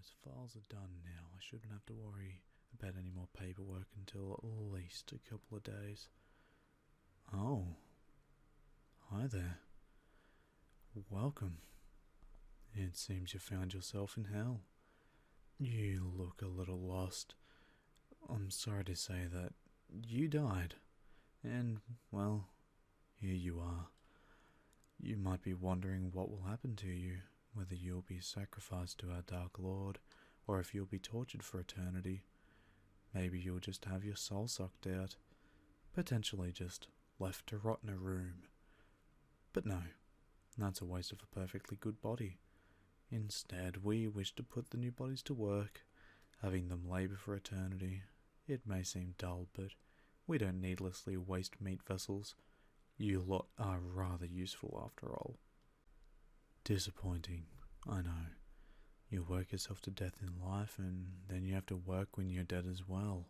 those files are done now. I shouldn't have to worry about any more paperwork until at least a couple of days. Oh, hi there. Welcome. It seems you found yourself in hell. You look a little lost. I'm sorry to say that you died. And, well, here you are. You might be wondering what will happen to you, whether you'll be sacrificed to our Dark Lord, or if you'll be tortured for eternity. Maybe you'll just have your soul sucked out, potentially just left to rot in a room. But no, that's a waste of a perfectly good body. Instead, we wish to put the new bodies to work, having them labour for eternity. It may seem dull, but we don't needlessly waste meat vessels. You lot are rather useful after all. Disappointing, I know. You work yourself to death in life, and then you have to work when you're dead as well.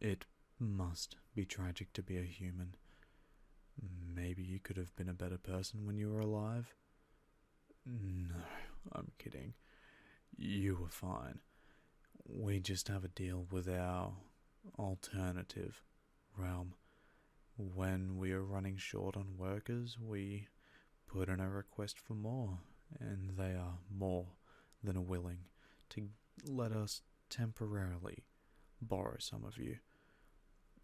It must be tragic to be a human. Maybe you could have been a better person when you were alive? No, I'm kidding. You were fine. We just have a deal with our alternative realm. When we are running short on workers, we put in a request for more, and they are more than willing to let us temporarily borrow some of you.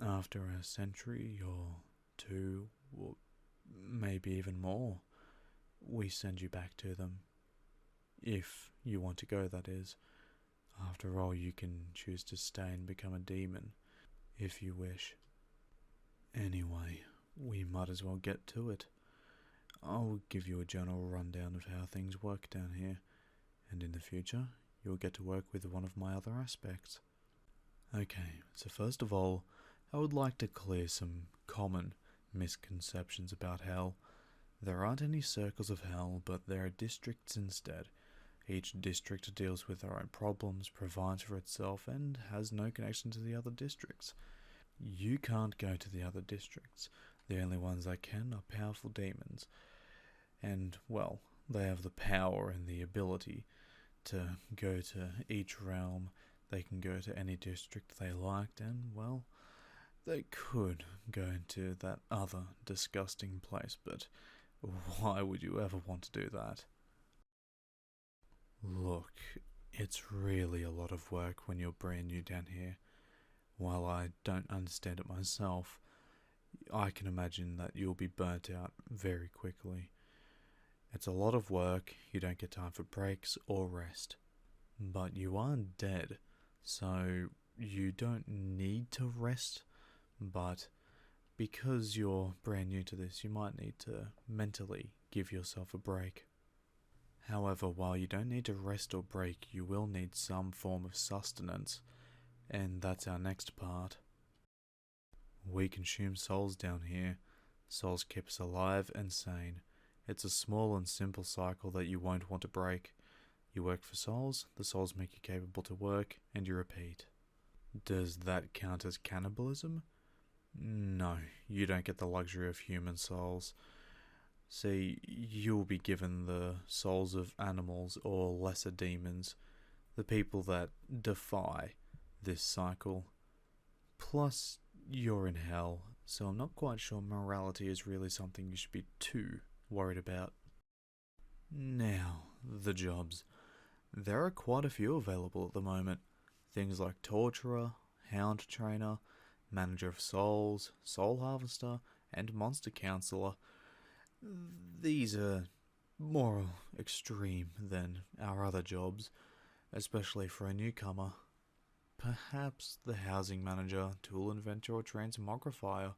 After a century or two, or maybe even more, we send you back to them. If you want to go, that is. After all, you can choose to stay and become a demon, if you wish. Anyway, we might as well get to it. I'll give you a general rundown of how things work down here, and in the future, you'll get to work with one of my other aspects. Okay, so first of all, I would like to clear some common misconceptions about hell. There aren't any circles of hell, but there are districts instead. Each district deals with their own problems, provides for itself, and has no connection to the other districts. You can't go to the other districts. The only ones that can are powerful demons. And, well, they have the power and the ability to go to each realm. They can go to any district they liked, and, well, they could go into that other disgusting place, but why would you ever want to do that? Look, it's really a lot of work when you're brand new down here. While I don't understand it myself, I can imagine that you'll be burnt out very quickly. It's a lot of work, you don't get time for breaks or rest. But you aren't dead, so you don't need to rest, but because you're brand new to this, you might need to mentally give yourself a break. However, while you don't need to rest or break, you will need some form of sustenance, and that's our next part. We consume souls down here. Souls keep us alive and sane. It's a small and simple cycle that you won't want to break. You work for souls, the souls make you capable to work, and you repeat. Does that count as cannibalism? No, you don't get the luxury of human souls. See, you'll be given the souls of animals or lesser demons, the people that defy this cycle. Plus, you're in hell, so I'm not quite sure morality is really something you should be too worried about. Now, the jobs. There are quite a few available at the moment. Things like Torturer, Hound Trainer, Manager of Souls, Soul Harvester, and Monster Counselor. These are more extreme than our other jobs, especially for a newcomer. Perhaps the Housing Manager, Tool Inventor, or Transmogrifier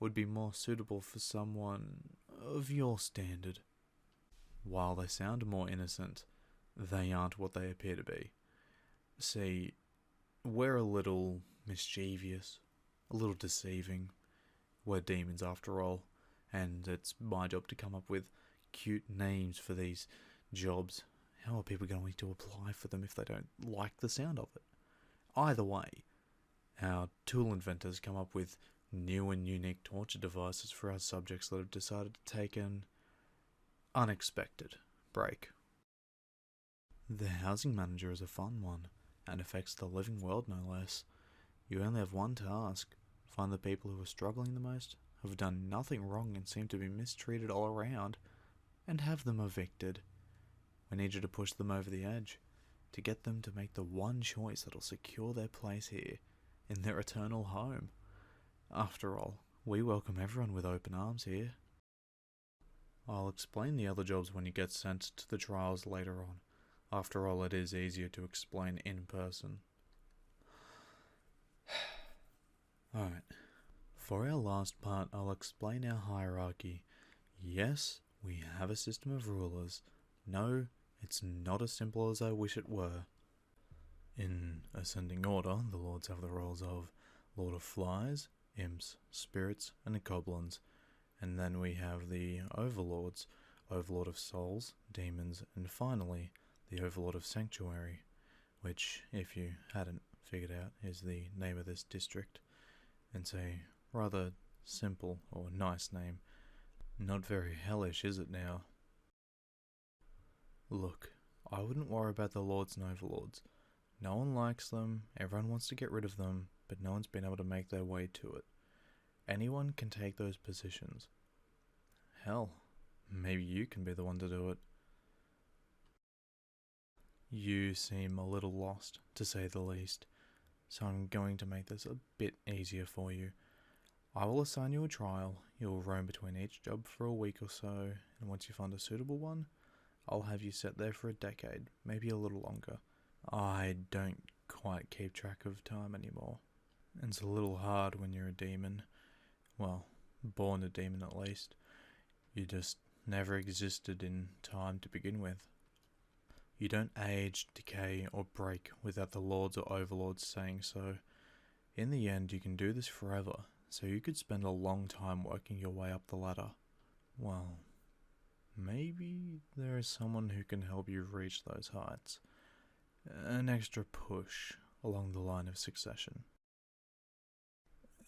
would be more suitable for someone of your standard. While they sound more innocent, they aren't what they appear to be. See, we're a little mischievous, a little deceiving. We're demons after all, and it's my job to come up with cute names for these jobs. How are people going to apply for them if they don't like the sound of it? Either way, our tool inventors come up with new and unique torture devices for our subjects that have decided to take an unexpected break. The housing manager is a fun one, and affects the living world no less. You only have one task: find the people who are struggling the most, have done nothing wrong and seem to be mistreated all around, and have them evicted. We need you to push them over the edge, to get them to make the one choice that'll secure their place here, in their eternal home. After all, we welcome everyone with open arms here. I'll explain the other jobs when you get sent to the trials later on. After all, it is easier to explain in person. Alright, for our last part, I'll explain our hierarchy. Yes, we have a system of rulers. No, it's not as simple as I wish it were. In ascending order, the lords have the roles of Lord of Flies, Imps, Spirits, and Goblins. And then we have the Overlords, Overlord of Souls, Demons, and finally, the Overlord of Sanctuary, which, if you hadn't figured out, is the name of this district. It's a rather simple or nice name. Not very hellish, is it now? Look, I wouldn't worry about the Lords and Overlords. No one likes them, everyone wants to get rid of them, but no one's been able to make their way to it. Anyone can take those positions. Hell, maybe you can be the one to do it. You seem a little lost, to say the least, so I'm going to make this a bit easier for you. I will assign you a trial. You'll roam between each job for a week or so, and once you find a suitable one, I'll have you set there for a decade, maybe a little longer. I don't quite keep track of time anymore. It's a little hard when you're a demon. Well, born a demon at least. You just never existed in time to begin with. You don't age, decay, or break without the lords or overlords saying so. In the end, you can do this forever, so you could spend a long time working your way up the ladder. Well, maybe there is someone who can help you reach those heights. An extra push along the line of succession.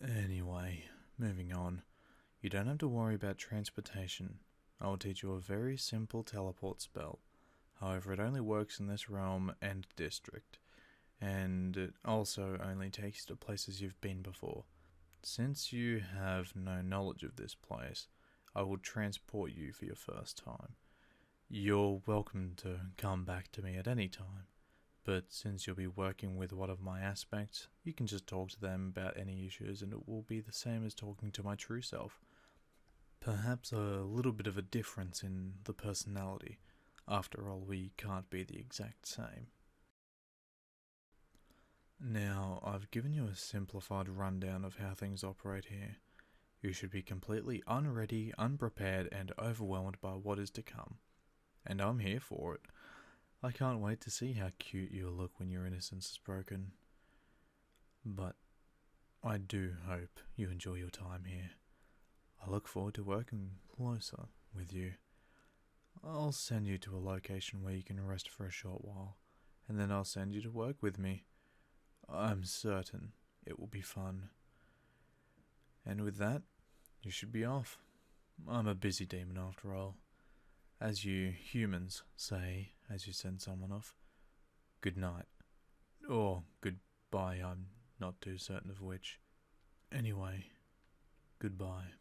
Anyway, moving on. You don't have to worry about transportation. I will teach you a very simple teleport spell. However, it only works in this realm and district, and it also only takes you to places you've been before. Since you have no knowledge of this place, I will transport you for your first time. You're welcome to come back to me at any time, but since you'll be working with one of my aspects, you can just talk to them about any issues and it will be the same as talking to my true self. Perhaps a little bit of a difference in the personality. After all, we can't be the exact same. Now, I've given you a simplified rundown of how things operate here. You should be completely unready, unprepared, and overwhelmed by what is to come. And I'm here for it. I can't wait to see how cute you'll look when your innocence is broken. But I do hope you enjoy your time here. I look forward to working closer with you. I'll send you to a location where you can rest for a short while, and then I'll send you to work with me. I'm certain it will be fun. And with that, you should be off. I'm a busy demon after all. As you humans say as you send someone off, good night. Or goodbye, I'm not too certain of which. Anyway, goodbye.